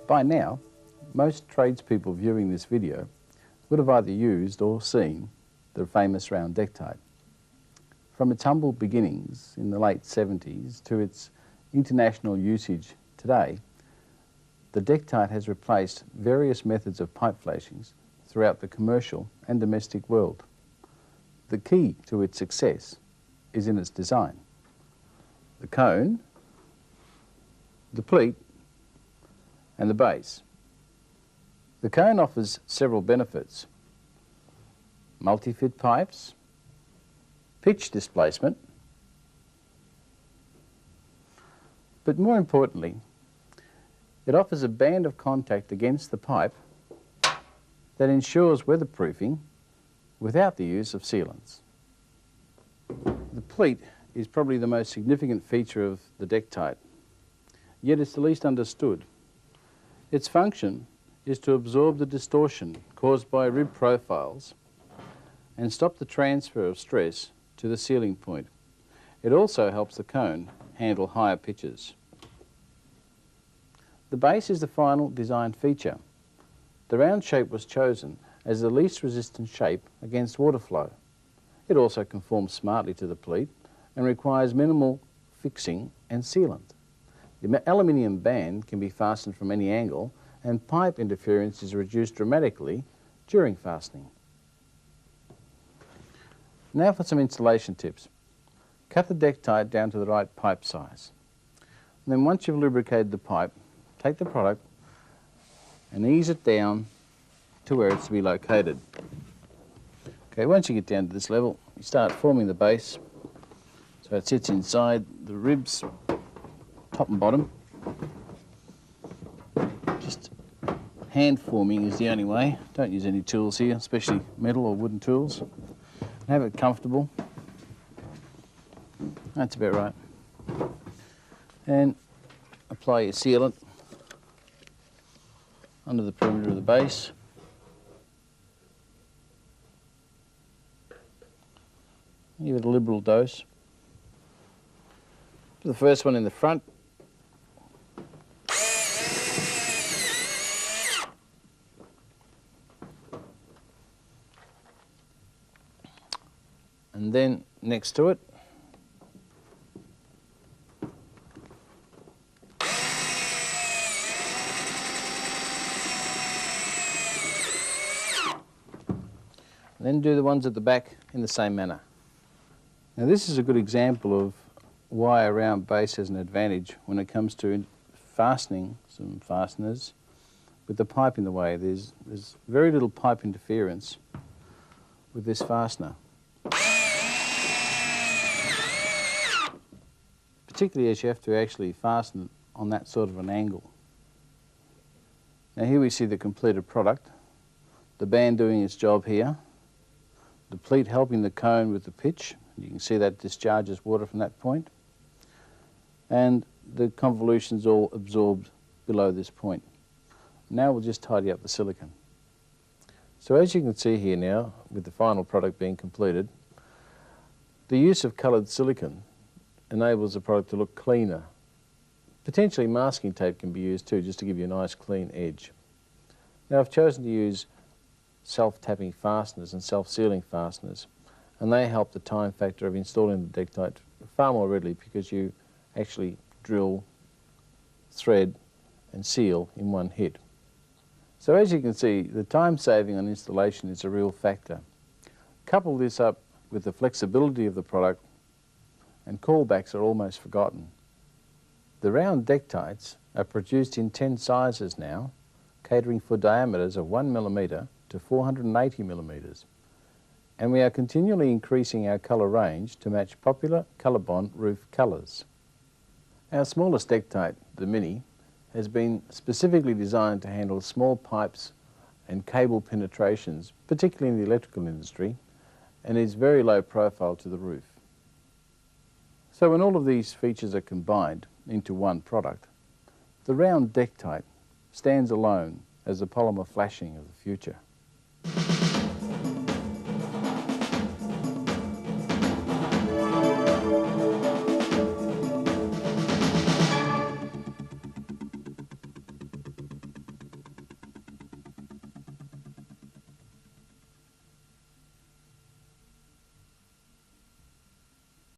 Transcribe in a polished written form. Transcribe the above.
By now, most tradespeople viewing this video would have either used or seen the famous round Dectite. From its humble beginnings in the late 70s to its international usage today, the Dectite has replaced various methods of pipe flashings throughout the commercial and domestic world. The key to its success is in its design. The cone, the pleat and the base. The cone offers several benefits: multi-fit pipes, pitch displacement, but more importantly, it offers a band of contact against the pipe that ensures weatherproofing without the use of sealants. The pleat is probably the most significant feature of the Dectite, yet it's the least understood. Its function is to absorb the distortion caused by rib profiles and stop the transfer of stress to the sealing point. It also helps the cone handle higher pitches. The base is the final design feature. The round shape was chosen as the least resistant shape against water flow. It also conforms smartly to the pleat and requires minimal fixing and sealant. The aluminium band can be fastened from any angle, and pipe interference is reduced dramatically during fastening. Now for some installation tips. Cut the Dectite down to the right pipe size. And then once you've lubricated the pipe, take the product and ease it down to where it's to be located. Okay, once you get down to this level, you start forming the base so it sits inside the ribs, top and bottom. Just hand forming is the only way. Don't use any tools here, especially metal or wooden tools. Have it comfortable. That's about right. And apply your sealant under the perimeter of the base. Give it a liberal dose. The first one in the front. And then next to it, and then do the ones at the back in the same manner. Now this is a good example of why a round base has an advantage when it comes to fastening some fasteners with the pipe in the way. There's very little pipe interference with this fastener, particularly as you have to actually fasten it on that sort of an angle. Now here we see the completed product, the band doing its job here, the pleat helping the cone with the pitch. You can see that discharges water from that point, and the convolution's all absorbed below this point. Now we'll just tidy up the silicone. So as you can see here now, with the final product being completed, the use of coloured silicone enables the product to look cleaner. Potentially masking tape can be used too, just to give you a nice clean edge. Now I've chosen to use self-tapping fasteners and self-sealing fasteners, and they help the time factor of installing the Dectite far more readily because you actually drill, thread and seal in one hit. So as you can see, the time saving on installation is a real factor. Couple this up with the flexibility of the product and callbacks are almost forgotten. The round Dectites are produced in 10 sizes now, catering for diameters of 1 millimetre to 480 millimetres. And we are continually increasing our colour range to match popular ColourBond roof colours. Our smallest Dectite, the Mini, has been specifically designed to handle small pipes and cable penetrations, particularly in the electrical industry, and is very low profile to the roof. So when all of these features are combined into one product, the round Dectite stands alone as the polymer flashing of the future.